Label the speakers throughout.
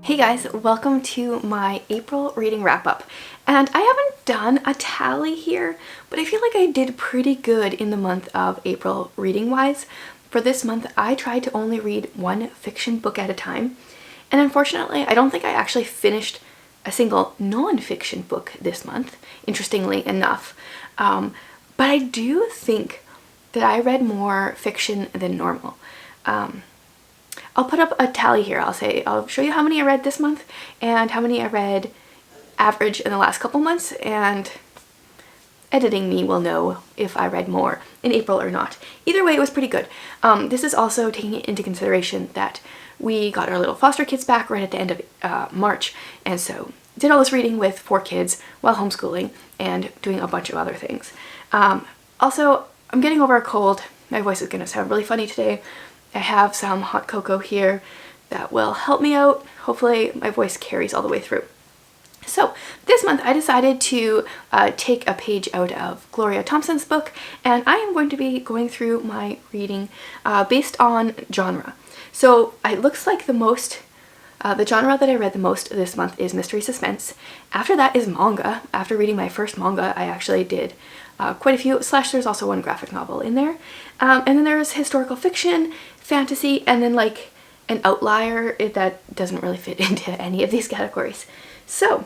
Speaker 1: Hey guys, welcome to my April reading wrap-up. And I haven't done a tally here, but I feel like I did pretty good in the month of April reading-wise. For this month, I tried to only read one fiction book at a time. And unfortunately, I don't think I actually finished a single non-fiction book this month, interestingly enough. But I do think that I read more fiction than normal. I'll put up a tally here. I'll show you how many I read this month and how many I read average in the last couple months, and editing me will know if I read more in April or not. Either way, it was pretty good. This is also taking into consideration that we got our little foster kids back right at the end of March, and so did all this reading with 4 kids while homeschooling and doing a bunch of other things. Also, I'm getting over a cold. My voice is going to sound really funny today. I have some hot cocoa here that will help me out. Hopefully my voice carries all the way through. So this month I decided to take a page out of Gloria Thompson's book, and I am going to be going through my reading based on genre. So it looks like the genre that I read the most this month is mystery suspense. After that is manga. After reading my first manga, I actually did quite a few, / there's also one graphic novel in there. And then there's historical fiction, fantasy, and then like an outlier that doesn't really fit into any of these categories. So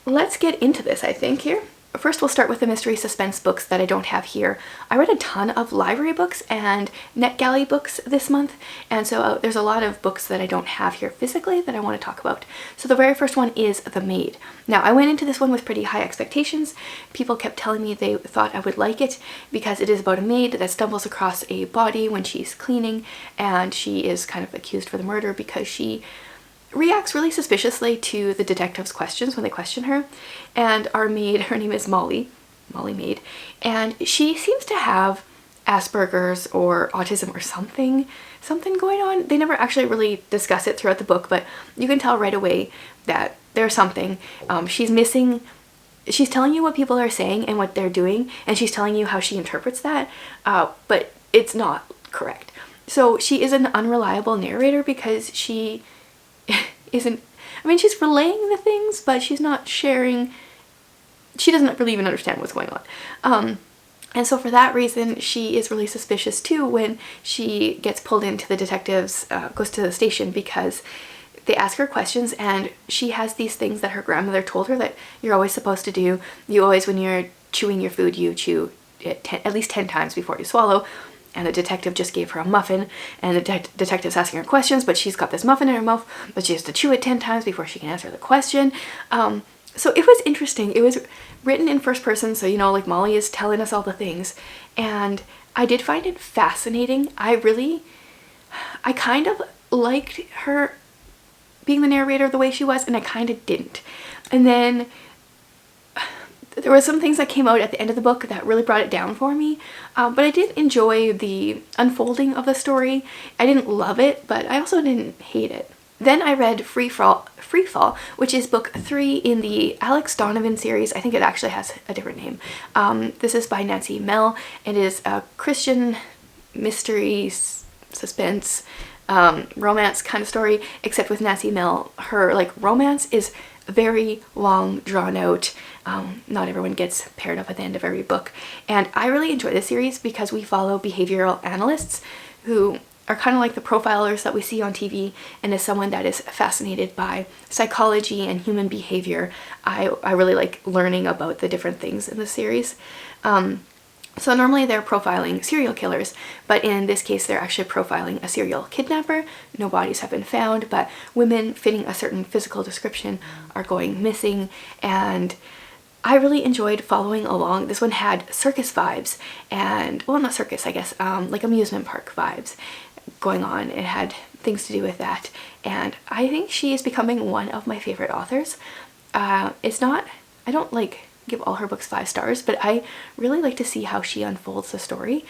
Speaker 1: let's get into this, I think, here. First, we'll start with the mystery suspense books that I don't have here. I read a ton of library books and NetGalley books this month, and so there's a lot of books that I don't have here physically that I want to talk about. So the very first one is The Maid. Now, I went into this one with pretty high expectations. People kept telling me they thought I would like it because it is about a maid that stumbles across a body when she's cleaning, and she is kind of accused for the murder because she reacts really suspiciously to the detective's questions when they question her. And our maid, her name is Molly Maid, and she seems to have Asperger's or autism or something going on. They never actually really discuss it throughout the book, but you can tell right away that there's something. She's telling you what people are saying and what they're doing, and she's telling you how she interprets that, but it's not correct. So she is an unreliable narrator because she she's relaying the things, but she's not sharing. She doesn't really even understand what's going on. And so for that reason, she is really suspicious too when she gets pulled into the detectives, goes to the station because they ask her questions, and she has these things that her grandmother told her that you're always supposed to do. You always, when you're chewing your food, you chew it at least 10 times before you swallow. And the detective just gave her a muffin, and the detective's asking her questions, but she's got this muffin in her mouth, but she has to chew it 10 times before she can answer the question. So it was interesting. It was written in first person, so like Molly is telling us all the things, and I did find it fascinating. I kind of liked her being the narrator the way she was, and I kind of didn't. And then there were some things that came out at the end of the book that really brought it down for me, but I did enjoy the unfolding of the story. I didn't love it, but I also didn't hate it. Then I read Free Fall, which is book 3 in the Alex Donovan series. I think it actually has a different name. This is by Nancy Mell. It is a Christian mystery, suspense, romance kind of story, except with Nancy Mell, her romance is very long, drawn out. Not everyone gets paired up at the end of every book. And I really enjoy this series because we follow behavioral analysts who are kind of like the profilers that we see on TV, and as someone that is fascinated by psychology and human behavior, I really like learning about the different things in the series. So normally they're profiling serial killers, but in this case they're actually profiling a serial kidnapper. No bodies have been found, but women fitting a certain physical description are going missing, and I really enjoyed following along. This one had circus vibes, and, well, not circus, I guess, like amusement park vibes going on. It had things to do with that, and I think she is becoming one of my favorite authors. I don't give all her books 5 stars, but I really like to see how she unfolds the story,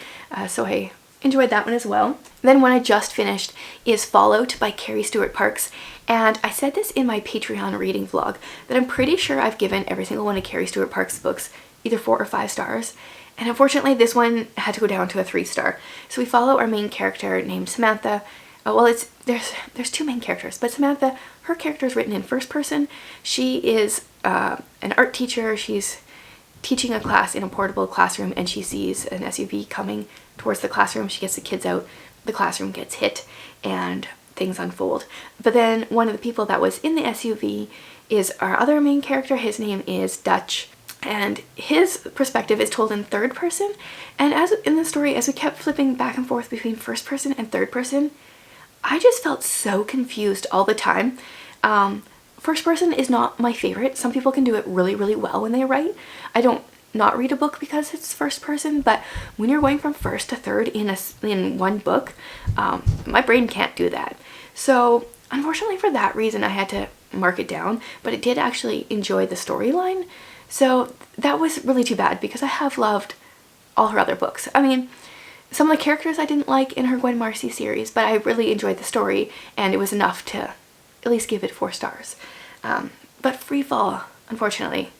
Speaker 1: so I enjoyed that one as well. Then one I just finished is Fallout by Carrie Stewart Parks, and I said this in my Patreon reading vlog that I'm pretty sure I've given every single one of Carrie Stewart Parks' books either 4 or 5 stars, and unfortunately this one had to go down to a 3-star. So we follow our main character named Samantha. Well, there's 2 main characters, but Samantha, her character is written in first person. She is an art teacher. She's teaching a class in a portable classroom, and she sees an SUV coming towards the classroom. She gets the kids out, the classroom gets hit, and things unfold. But then one of the people that was in the SUV is our other main character. His name is Dutch, and his perspective is told in third person. And as in the story, as we kept flipping back and forth between first person and third person, I just felt so confused all the time. First person is not my favorite. Some people can do it really, really well when they write. I don't not read a book because it's first person, but when you're going from first to third in one book, my brain can't do that. So unfortunately for that reason, I had to mark it down, but I did actually enjoy the storyline. So that was really too bad because I have loved all her other books. I mean, some of the characters I didn't like in her Gwen Marcy series, but I really enjoyed the story, and it was enough to at least give it 4 stars. But Freefall, unfortunately,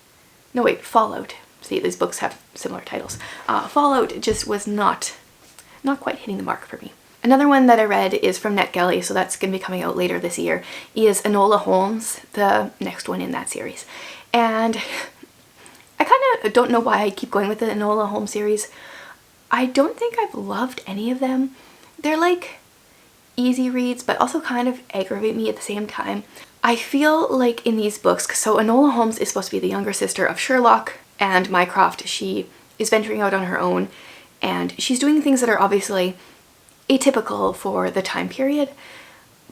Speaker 1: no wait, Fallout. See, these books have similar titles. Fallout just was not quite hitting the mark for me. Another one that I read is from NetGalley, so that's going to be coming out later this year, is Enola Holmes, the next one in that series. And I kind of don't know why I keep going with the Enola Holmes series. I don't think I've loved any of them. They're like easy reads, but also kind of aggravate me at the same time. I feel like in these books, so Enola Holmes is supposed to be the younger sister of Sherlock and Mycroft. She is venturing out on her own, and she's doing things that are obviously atypical for the time period,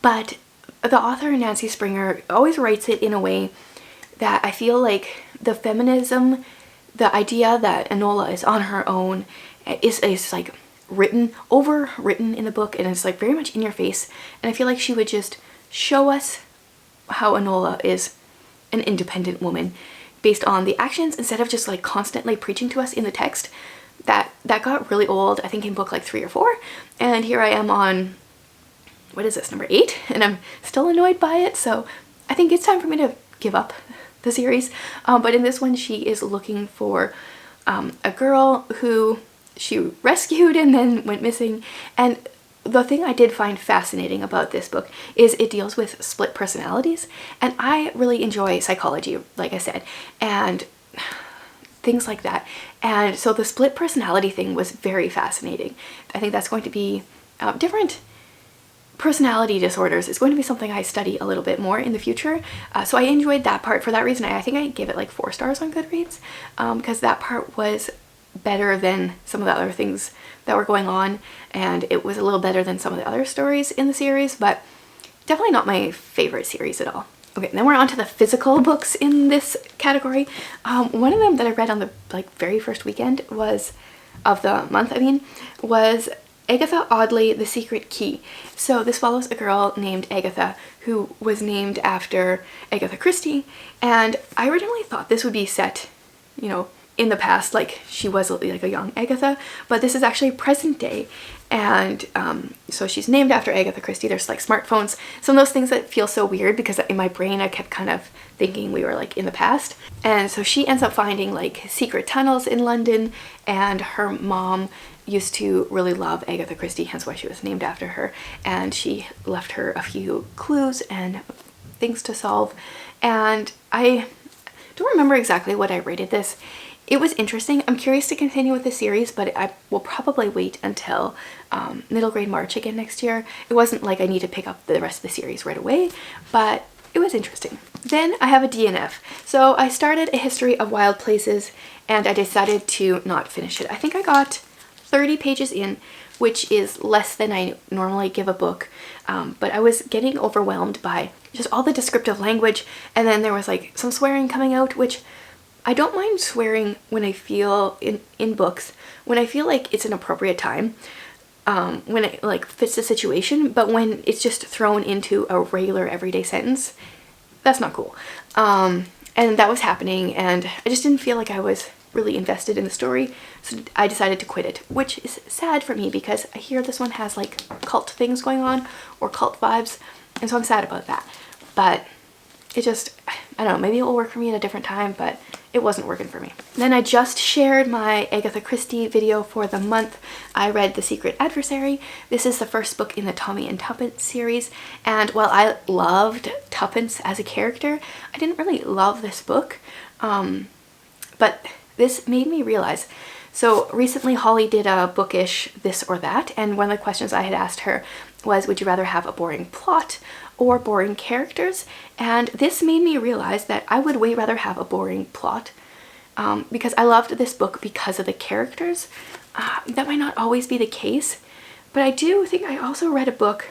Speaker 1: but the author, Nancy Springer, always writes it in a way that I feel like the feminism, the idea that Enola is on her own is like overwritten in the book, and it's like very much in your face, and I feel like she would just show us how Enola is an independent woman based on the actions instead of just like constantly preaching to us in the text. That got really old, I think in book like 3 or 4, and here I am on, what is this, number 8, and I'm still annoyed by it, so I think it's time for me to give up the series. But in this one, she is looking for a girl who she rescued and then went missing, and the thing I did find fascinating about this book is it deals with split personalities, and I really enjoy psychology, like I said, and things like that. And so the split personality thing was very fascinating. I think that's going to be different personality disorders is going to be something I study a little bit more in the future. So I enjoyed that part. For that reason, I think I gave it like 4 stars on Goodreads, because that part was better than some of the other things that were going on, and it was a little better than some of the other stories in the series, but definitely not my favorite series at all. Okay, then we're on to the physical books in this category. One of them that I read on the very first weekend was Agatha Audley, The Secret Key. So this follows a girl named Agatha who was named after Agatha Christie, and I originally thought this would be set, you know, in the past, like she was like a young Agatha, but this is actually present day, and so she's named after Agatha Christie. There's like smartphones, some of those things that feel so weird because in my brain I kept kind of thinking we were like in the past. And so she ends up finding like secret tunnels in London, and her mom used to really love Agatha Christie, hence why she was named after her, and she left her a few clues and things to solve. And I don't remember exactly what I rated this. It was interesting. I'm curious to continue with the series, but I will probably wait until middle grade March again next year. It wasn't like I need to pick up the rest of the series right away, but it was interesting. Then I have a DNF. So I started A History of Wild Places, and I decided to not finish it. I think I got 30 pages in, which is less than I normally give a book, but I was getting overwhelmed by just all the descriptive language, and then there was like some swearing coming out, which I don't mind swearing when I feel in books, when I feel like it's an appropriate time, when it like fits the situation, but when it's just thrown into a regular everyday sentence, that's not cool. And that was happening, and I just didn't feel like I was really invested in the story, so I decided to quit it, which is sad for me because I hear this one has like cult things going on or cult vibes, and so I'm sad about that. But it just, I don't know, maybe it will work for me at a different time, but it wasn't working for me. Then I just shared my Agatha Christie video for the month. I read The Secret Adversary. This is the first book in the Tommy and Tuppence series, and while I loved Tuppence as a character, I didn't really love this book, but this made me realize. So recently Holly did a bookish this or that, and one of the questions I had asked her was, would you rather have a boring plot or boring characters? And this made me realize that I would way rather have a boring plot, because I loved this book because of the characters. That might not always be the case, but I do think I also read a book,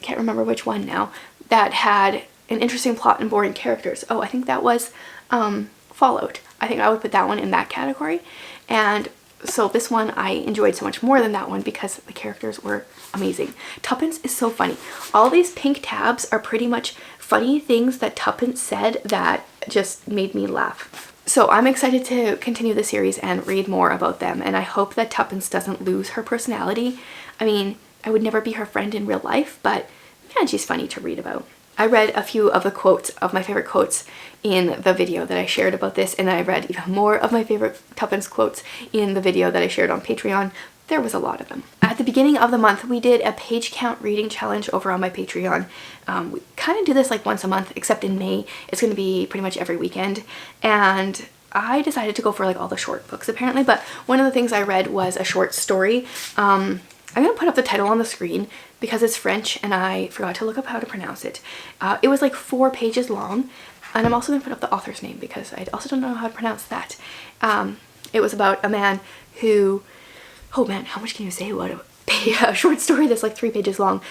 Speaker 1: can't remember which one now, that had an interesting plot and boring characters. Oh, I think that was Followed. I think I would put that one in that category. And so this one I enjoyed so much more than that one because the characters were amazing. Tuppence is so funny. All these pink tabs are pretty much funny things that Tuppence said that just made me laugh. So I'm excited to continue the series and read more about them, and I hope that Tuppence doesn't lose her personality. I mean, I would never be her friend in real life, but man, she's funny to read about. I read a few of the quotes, of my favorite quotes, in the video that I shared about this, and then I read even more of my favorite Tuppence quotes in the video that I shared on Patreon. There was a lot of them. At the beginning of the month, we did a page count reading challenge over on my Patreon. We kind of do this like once a month, except in May, it's going to be pretty much every weekend, and I decided to go for like all the short books apparently, but one of the things I read was a short story. I'm going to put up the title on the screen because it's French and I forgot to look up how to pronounce it. It was like 4 pages long, and I'm also going to put up the author's name because I also don't know how to pronounce that. It was about a man who, oh man, how much can you say about a short story that's like 3 pages long?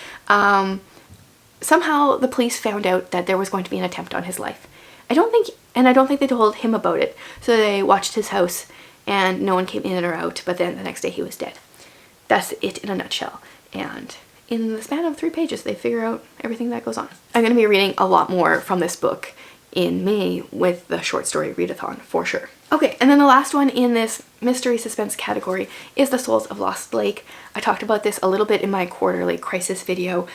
Speaker 1: Somehow the police found out that there was going to be an attempt on his life. I don't think they told him about it, so they watched his house and no one came in or out, but then the next day he was dead. That's it in a nutshell. And in the span of 3 pages, they figure out everything that goes on. I'm going to be reading a lot more from this book in May with the short story readathon for sure. Okay, and then the last one in this mystery suspense category is The Souls of Lost Lake. I talked about this a little bit in my quarterly crisis video.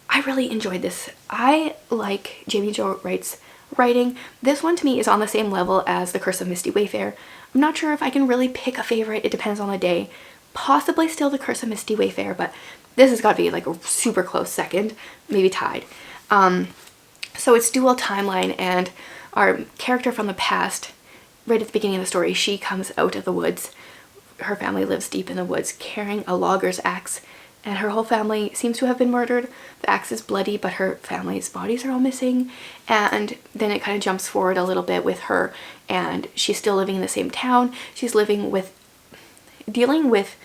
Speaker 1: I really enjoyed this. I like Jamie Jo Wright's writing. This one to me is on the same level as The Curse of Misty Wayfair. I'm not sure if I can really pick a favorite. It depends on the day. Possibly still The Curse of Misty Wayfair, but this has got to be like a super close second, maybe tied. So it's dual timeline, and our character from the past, right at the beginning of the story, she comes out of the woods. Her family lives deep in the woods carrying a logger's axe, and her whole family seems to have been murdered. The axe is bloody, but her family's bodies are all missing. And then it kind of jumps forward a little bit with her, and she's still living in the same town. She's dealing with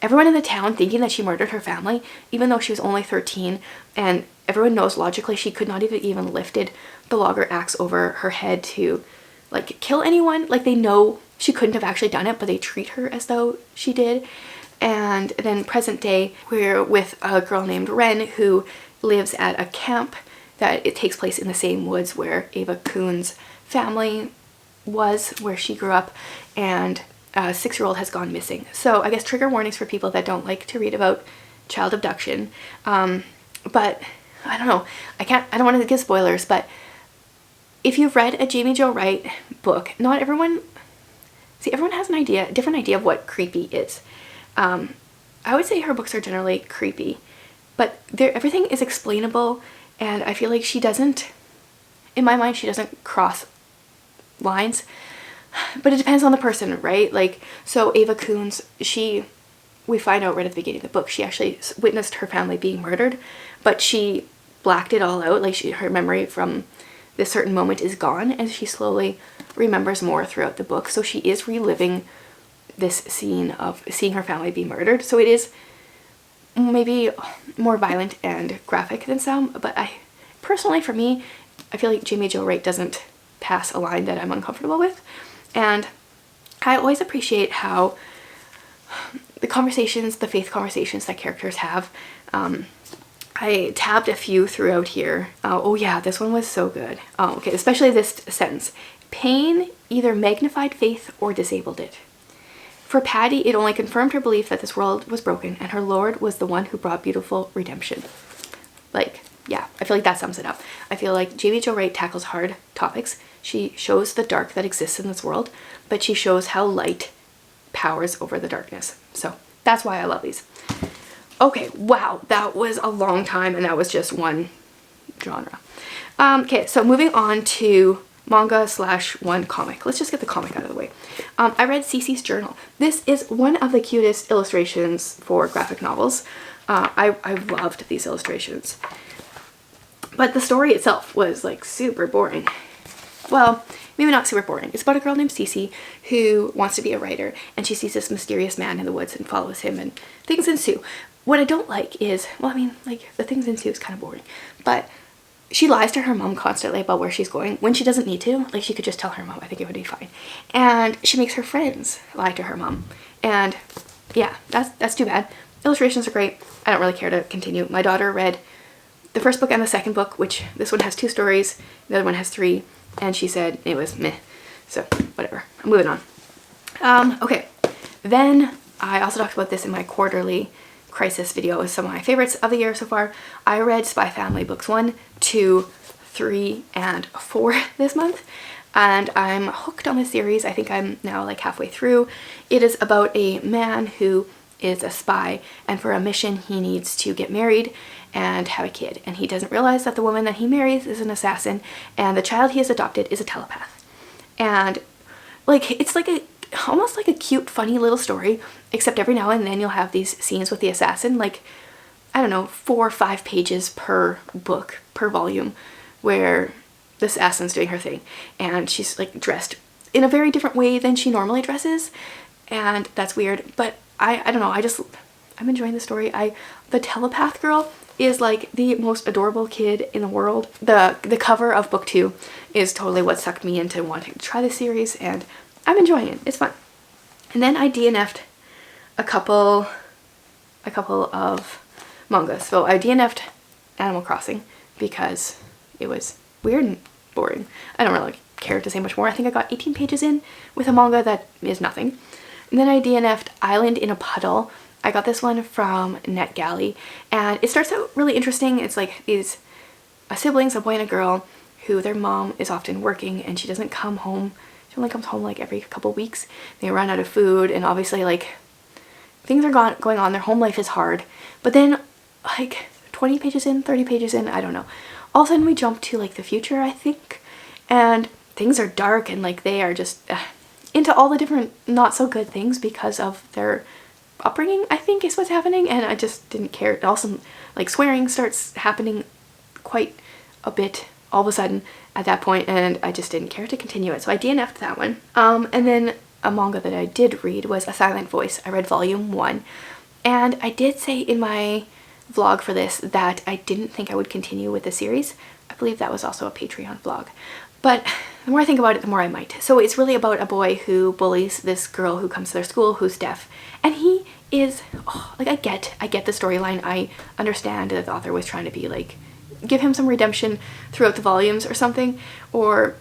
Speaker 1: everyone in the town thinking that she murdered her family, even though she was only 13, and everyone knows logically she could not have even lifted the logger axe over her head to like kill anyone. Like, they know she couldn't have actually done it, but they treat her as though she did. And then present day, we're with a girl named Wren who lives at a camp that it takes place in the same woods where Ava Kuhn's family was, where she grew up, and a 6-year-old has gone missing. So I guess trigger warnings for people that don't like to read about child abduction. But I don't know, I don't want to give spoilers, but if you've read a Jamie Jo Wright book, not everyone, everyone has a different idea of what creepy is. I would say her books are generally creepy, but everything is explainable, and I feel like she doesn't, in my mind, she doesn't cross lines. But it depends on the person, right? Like, so Ava Kuhn's, we find out right at the beginning of the book, she actually witnessed her family being murdered, but she blacked it all out. Like, her memory from this certain moment is gone, and she slowly remembers more throughout the book. So she is reliving this scene of seeing her family be murdered. So it is maybe more violent and graphic than some, but personally, for me, I feel like Jamie Jo Wright doesn't pass a line that I'm uncomfortable with. And I always appreciate how the faith conversations that characters have. I tabbed a few throughout here. Oh yeah, this one was so good. Oh, okay, especially this sentence. Pain either magnified faith or disabled it. For Patty, it only confirmed her belief that this world was broken and her Lord was the one who brought beautiful redemption. Like, yeah, I feel like that sums it up. I feel like J.B. Jo Wright tackles hard topics. She shows the dark that exists in this world, but she shows how light powers over the darkness. So that's why I love these. Okay, wow, that was a long time, and that was just one genre. Okay, so moving on to manga / one comic. Let's just get the comic out of the way. I read Cece's Journal. This is one of the cutest illustrations for graphic novels. I loved these illustrations. But the story itself was like super boring. Well, maybe not super boring. It's about a girl named Cece who wants to be a writer, and she sees this mysterious man in the woods and follows him, and things ensue. What I don't like is, well, I mean, like, the things ensue is kind of boring, but she lies to her mom constantly about where she's going when she doesn't need to. Like, she could just tell her mom. I think it would be fine. And she makes her friends lie to her mom. And yeah, that's too bad. Illustrations are great. I don't really care to continue. My daughter read the first book and the second book, which this one has 2 stories, the other one has 3, and she said it was meh. So whatever, I'm moving on. Okay, then I also talked about this in my quarterly crisis video. Is some of my favorites of the year so far. I read Spy Family books 1, 2, 3, and 4 this month, and I'm hooked on the series. I think I'm now like halfway through. It is about a man who is a spy, and for a mission he needs to get married and have a kid, and he doesn't realize that the woman that he marries is an assassin, and the child he has adopted is a telepath. And like, it's like almost like a cute, funny little story, except every now and then you'll have these scenes with the assassin, like, I don't know, 4 or 5 pages per book, per volume, where the assassin's doing her thing, and she's like dressed in a very different way than she normally dresses, and that's weird, but I don't know, I'm enjoying the story. The telepath girl is like the most adorable kid in the world. The cover of book 2 is totally what sucked me into wanting to try this series, and I'm enjoying it. It's fun. And then I DNF'd a couple of mangas. So I DNF'd Animal Crossing because it was weird and boring. I don't really care to say much more. I think I got 18 pages in with a manga that is nothing. And then I DNF'd Island in a Puddle. I got this one from NetGalley, and it starts out really interesting. It's like these siblings, a boy and a girl, who their mom is often working, and she doesn't come home. She only comes home like every couple weeks. They run out of food, and obviously like things are going on. Their home life is hard. But then like 20 pages in, 30 pages in, I don't know, all of a sudden we jump to like the future, I think, and things are dark, and like they are just into all the different not so good things because of their upbringing, I think is what's happening, and I just didn't care. Also, like, swearing starts happening quite a bit all of a sudden at that point, and I just didn't care to continue it, so I DNF'd that one. And then a manga that I did read was A Silent Voice. I read volume 1, and I did say in my vlog for this that I didn't think I would continue with the series. I believe that was also a Patreon vlog, but the more I think about it, the more I might. So it's really about a boy who bullies this girl who comes to their school who's deaf, and he is, like, I get the storyline. I understand that the author was trying to be like, give him some redemption throughout the volumes or something, or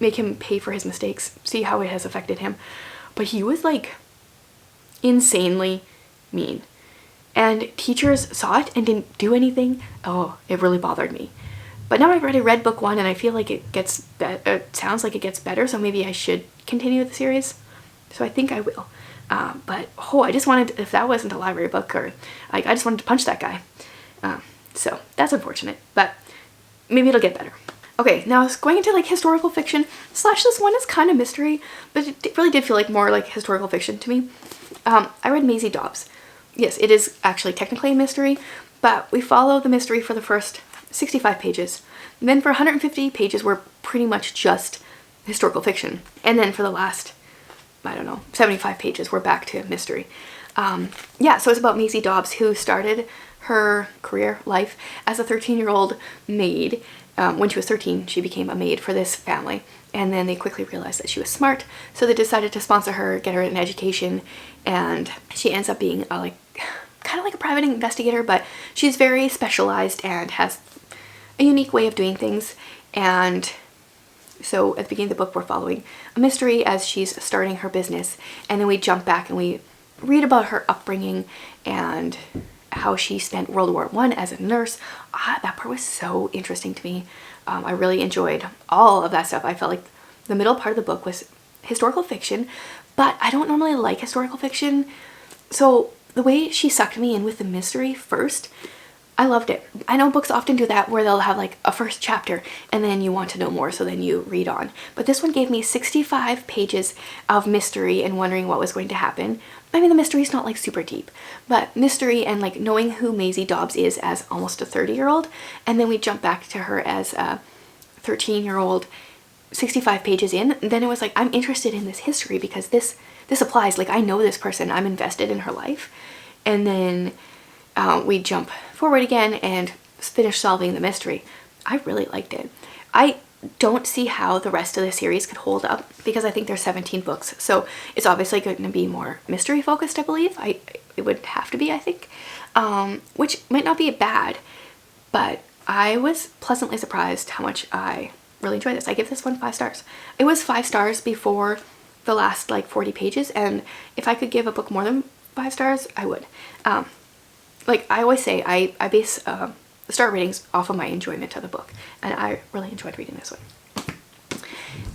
Speaker 1: make him pay for his mistakes, see how it has affected him. But he was like insanely mean, and teachers saw it and didn't do anything. Oh, it really bothered me. But now I've already read book 1, and I feel like it sounds like it gets better, so maybe I should continue the series. So I think I will. But I just wanted, if that wasn't a library book, or like, I just wanted to punch that guy. So that's unfortunate, but maybe it'll get better. Okay, now going into like historical fiction / this one is kind of mystery, but it really did feel like more like historical fiction to me. I read Maisie Dobbs. Yes, it is actually technically a mystery, but we follow the mystery for the first 65 pages. And then for 150 pages, we're pretty much just historical fiction. And then for the last, I don't know, 75 pages, we're back to mystery. Yeah, so it's about Maisie Dobbs, who started her career life as a 13-year-old maid. When she was 13, she became a maid for this family, and then they quickly realized that she was smart, so they decided to sponsor her, get her an education, and she ends up being kind of like a private investigator, but she's very specialized and has a unique way of doing things. And so at the beginning of the book, we're following a mystery as she's starting her business, and then we jump back and we read about her upbringing and how she spent World War I as a nurse. That part was so interesting to me. I really enjoyed all of that stuff. I felt like the middle part of the book was historical fiction, but I don't normally like historical fiction, so the way she sucked me in with the mystery first, I loved it. I know books often do that where they'll have like a first chapter and then you want to know more, so then you read on. But this one gave me 65 pages of mystery and wondering what was going to happen. I mean, the mystery's not like super deep, but mystery and like knowing who Maisie Dobbs is as almost a 30-year-old, and then we jump back to her as a 13-year-old 65 pages in. Then it was like, I'm interested in this history because this applies. Like, I know this person, I'm invested in her life. And then we jump forward again and finish solving the mystery. I really liked it. I don't see how the rest of the series could hold up because I think there's 17 books, so it's obviously going to be more mystery focused, I believe. It would have to be, I think, which might not be bad, but I was pleasantly surprised how much I really enjoyed this. I give this one 5 stars. It was 5 stars before the last like 40 pages, and if I could give a book more than 5 stars, I would. Like I always say, I base star ratings off of my enjoyment of the book, and I really enjoyed reading this one.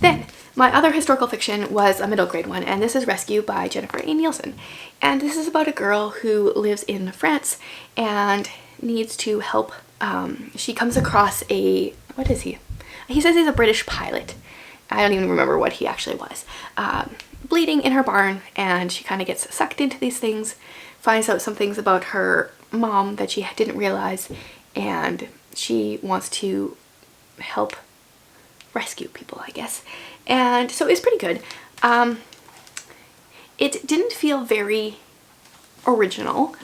Speaker 1: Then my other historical fiction was a middle grade one, and this is Rescue by Jennifer A. Nielsen. And this is about a girl who lives in France and needs to help. She comes across a, what is he? He says he's a British pilot. I don't even remember what he actually was. Bleeding in her barn, and she kind of gets sucked into these things, finds out some things about her mom that she didn't realize, and she wants to help rescue people, I guess. And so it's pretty good. It didn't feel very original.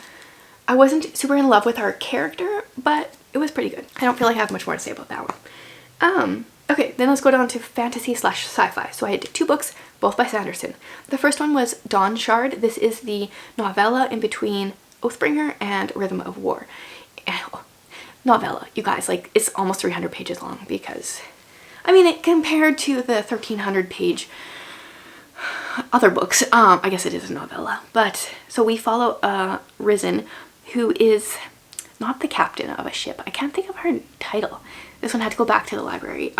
Speaker 1: I wasn't super in love with our character, but it was pretty good. I don't feel like I have much more to say about that one. Okay, then let's go down to fantasy / sci-fi. So I had 2 books, both by Sanderson. The first one was Dawn Shard. This is the novella in between Oathbringer and Rhythm of War. Novella, you guys, like, it's almost 300 pages long because, I mean, it compared to the 1,300 page other books, I guess it is a novella. But, so we follow Risen, who is not the captain of a ship. I can't think of her title. This one had to go back to the library.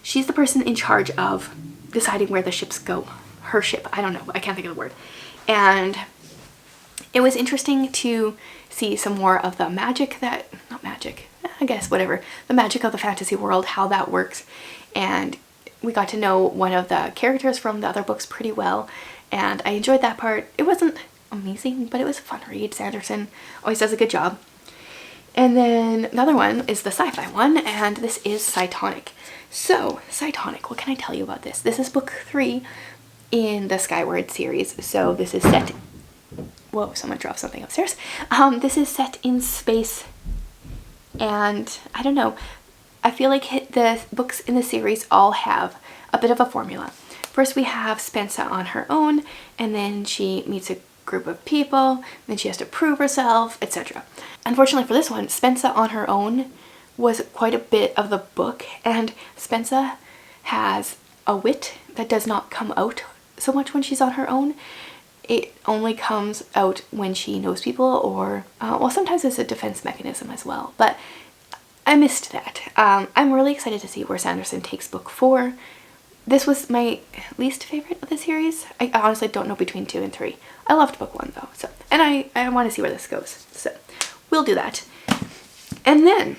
Speaker 1: She's the person in charge of deciding where the ships go. Her ship, I don't know, I can't think of the word. And it was interesting to see some more of the magic that, not magic, I guess, whatever, the magic of the fantasy world, how that works. And we got to know one of the characters from the other books pretty well, and I enjoyed that part. It wasn't amazing, but it was a fun read. Sanderson always does a good job. And then another one is the sci-fi one, and this is Cytonic. So, Cytonic, what can I tell you about this? This is book 3 in the Skyward series. So this is set, whoa, someone dropped something upstairs. This is set in space, and I don't know, I feel like the books in the series all have a bit of a formula. First we have Spensa on her own, and then she meets a group of people, then she has to prove herself, etc. Unfortunately for this one, Spensa on her own was quite a bit of the book, and Spensa has a wit that does not come out so much when she's on her own. It only comes out when she knows people, or well, sometimes it's a defense mechanism as well, but I missed that. I'm really excited to see where Sanderson takes book 4. This was my least favorite of the series. I honestly don't know between 2 and 3. I loved book 1 though, so, and I want to see where this goes, so we'll do that. And then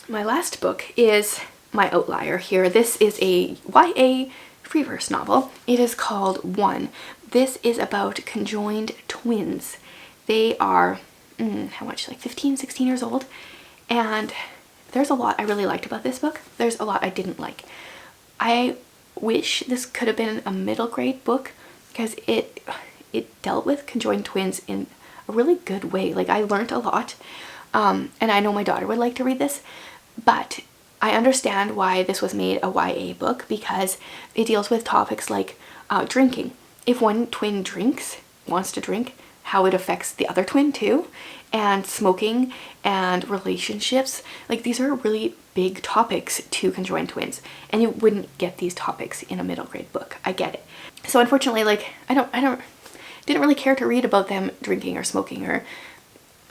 Speaker 1: my last book is my outlier here. This is a YA freeverse novel. It is called One. This is about conjoined twins. They are, how much, like 15, 16 years old, and there's a lot I really liked about this book. There's a lot I didn't like. I wish this could have been a middle grade book because it dealt with conjoined twins in a really good way. Like, I learned a lot, and I know my daughter would like to read this, but I understand why this was made a YA book because it deals with topics like drinking. If one twin wants to drink, how it affects the other twin too, and smoking and relationships. Like, these are really big topics to conjoined twins, and you wouldn't get these topics in a middle grade book. I get it. So unfortunately, like, I didn't really care to read about them drinking or smoking or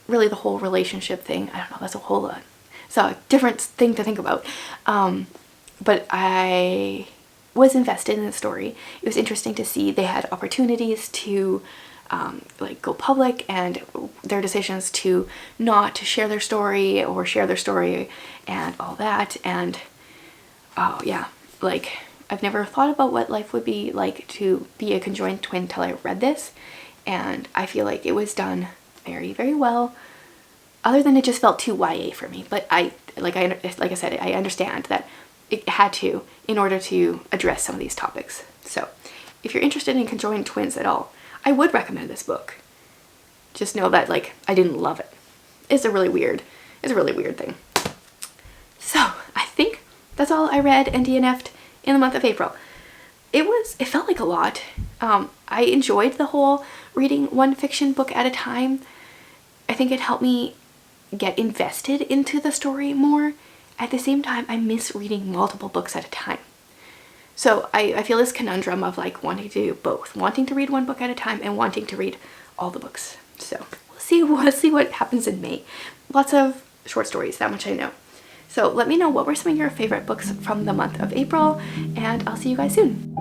Speaker 1: really the whole relationship thing. I don't know, that's a whole lot. So a different thing to think about. But I was invested in the story. It was interesting to see they had opportunities to like go public, and their decisions to not share their story or share their story and all that. And oh yeah, like I've never thought about what life would be like to be a conjoined twin until I read this, and I feel like it was done very, very well, other than it just felt too YA for me. But like I said, I understand that it had to in order to address some of these topics. So if you're interested in conjoined twins at all, I would recommend this book. Just know that like I didn't love it. It's a really weird thing. So I think that's all I read and DNF'd in the month of April. It felt like a lot. I enjoyed the whole reading one fiction book at a time. I think it helped me get invested into the story more. At the same time, I miss reading multiple books at a time. So I feel this conundrum of like wanting to do both, wanting to read one book at a time and wanting to read all the books. So we'll see what happens in May. Lots of short stories, that much I know. So let me know what were some of your favorite books from the month of April, and I'll see you guys soon.